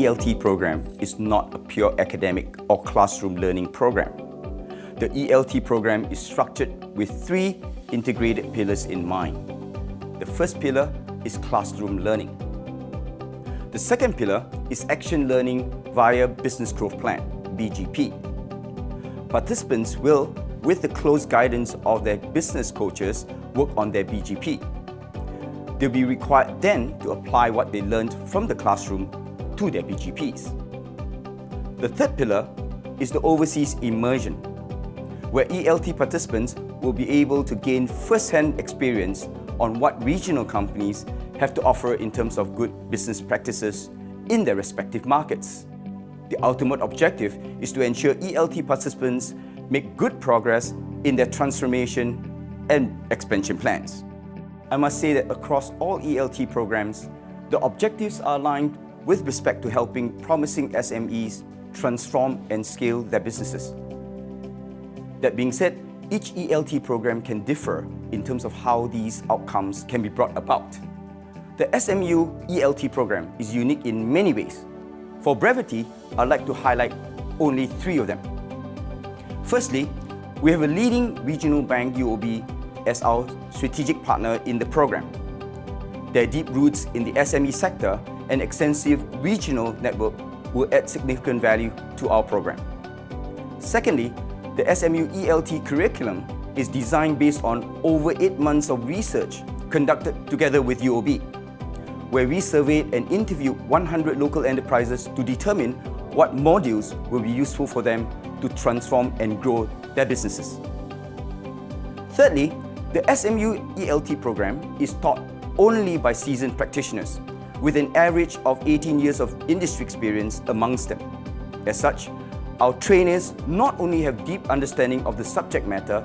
ELT program is not a pure academic or classroom learning program. The ELT program is structured with 3 integrated pillars in mind. The first pillar is classroom learning. The second pillar is action learning via Business Growth Plan, BGP. Participants will, with the close guidance of their business coaches, work on their BGP. They'll be required then to apply what they learned from the classroom to their BGPs. The third pillar is the overseas immersion, where ELT participants will be able to gain first-hand experience on what regional companies have to offer in terms of good business practices in their respective markets. The ultimate objective is to ensure ELT participants make good progress in their transformation and expansion plans. I must say that across all ELT programs, the objectives are aligned with respect to helping promising SMEs transform and scale their businesses. That being said, each ELT program can differ in terms of how these outcomes can be brought about. The SMU ELT program is unique in many ways. For brevity, I'd like to highlight only 3 of them. Firstly, we have a leading regional bank, UOB, as our strategic partner in the program. Their deep roots in the SME sector and extensive regional network will add significant value to our program. Secondly, the SMU ELT curriculum is designed based on over 8 months of research conducted together with UOB, where we surveyed and interviewed 100 local enterprises to determine what modules will be useful for them to transform and grow their businesses. Thirdly, the SMU ELT program is taught only by seasoned practitioners, with an average of 18 years of industry experience amongst them. As such, our trainers not only have deep understanding of the subject matter,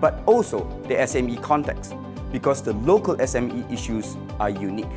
but also the SME context, because the local SME issues are unique.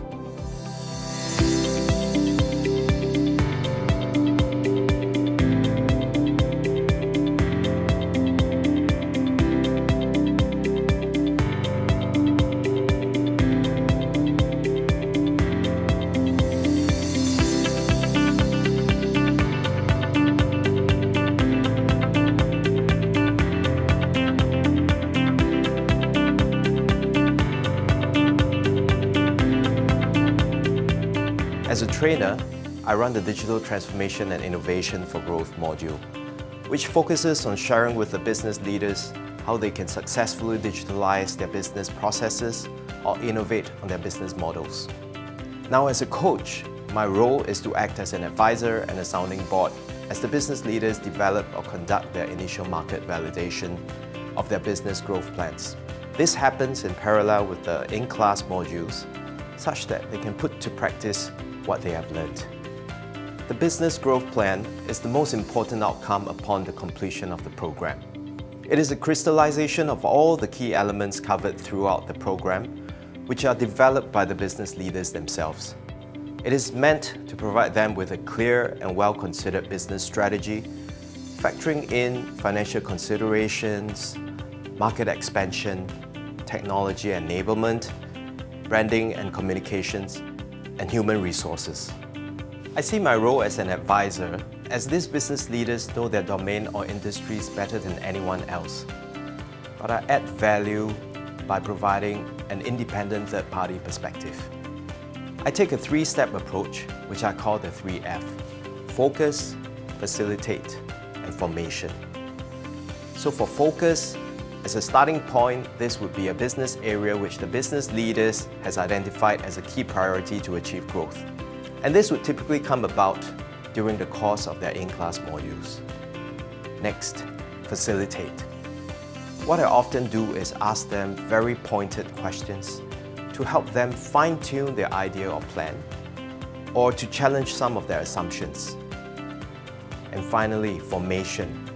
As a trainer, I run the Digital Transformation and Innovation for Growth module, which focuses on sharing with the business leaders how they can successfully digitalize their business processes or innovate on their business models. Now, as a coach, my role is to act as an advisor and a sounding board as the business leaders develop or conduct their initial market validation of their business growth plans. This happens in parallel with the in-class modules, such that they can put to practice what they have learned. The business growth plan is the most important outcome upon the completion of the program. It is a crystallization of all the key elements covered throughout the program, which are developed by the business leaders themselves. It is meant to provide them with a clear and well-considered business strategy, factoring in financial considerations, market expansion, technology enablement, branding and communications, and human resources. I see my role as an advisor, as these business leaders know their domain or industries better than anyone else. But I add value by providing an independent third-party perspective. I take a 3-step approach, which I call the 3F: focus, facilitate, and formation. So for focus, as a starting point, this would be a business area which the business leaders has identified as a key priority to achieve growth. And this would typically come about during the course of their in-class modules. Next, facilitate. What I often do is ask them very pointed questions to help them fine-tune their idea or plan, or to challenge some of their assumptions. And finally, formation.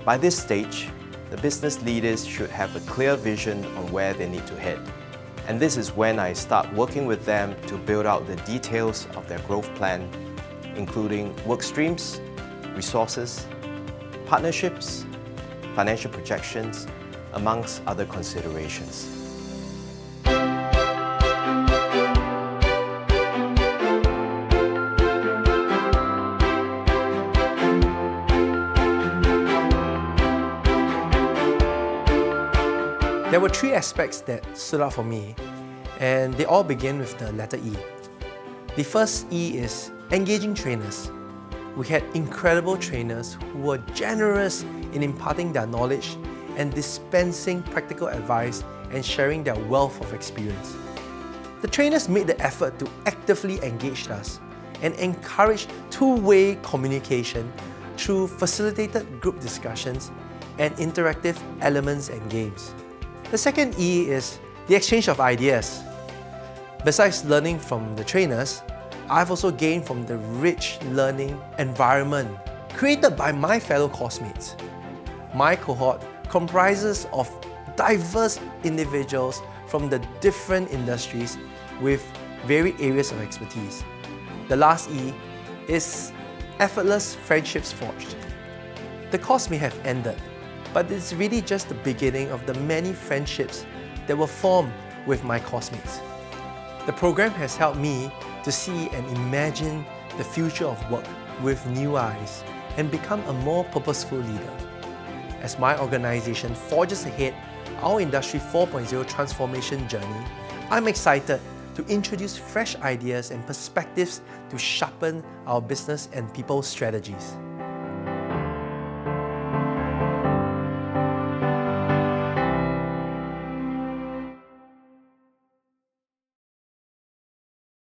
By this stage, the business leaders should have a clear vision on where they need to head. And this is when I start working with them to build out the details of their growth plan, including work streams, resources, partnerships, financial projections, amongst other considerations. There were 3 aspects that stood out for me, and they all begin with the letter E. The first E is engaging trainers. We had incredible trainers who were generous in imparting their knowledge and dispensing practical advice and sharing their wealth of experience. The trainers made the effort to actively engage us and encourage two-way communication through facilitated group discussions and interactive elements and games. The second E is the exchange of ideas. Besides learning from the trainers, I've also gained from the rich learning environment created by my fellow coursemates. My cohort comprises of diverse individuals from the different industries with varied areas of expertise. The last E is effortless friendships forged. The course may have ended, but it's really just the beginning of the many friendships that were formed with my coursemates. The program has helped me to see and imagine the future of work with new eyes and become a more purposeful leader. As my organization forges ahead our Industry 4.0 transformation journey, I'm excited to introduce fresh ideas and perspectives to sharpen our business and people strategies.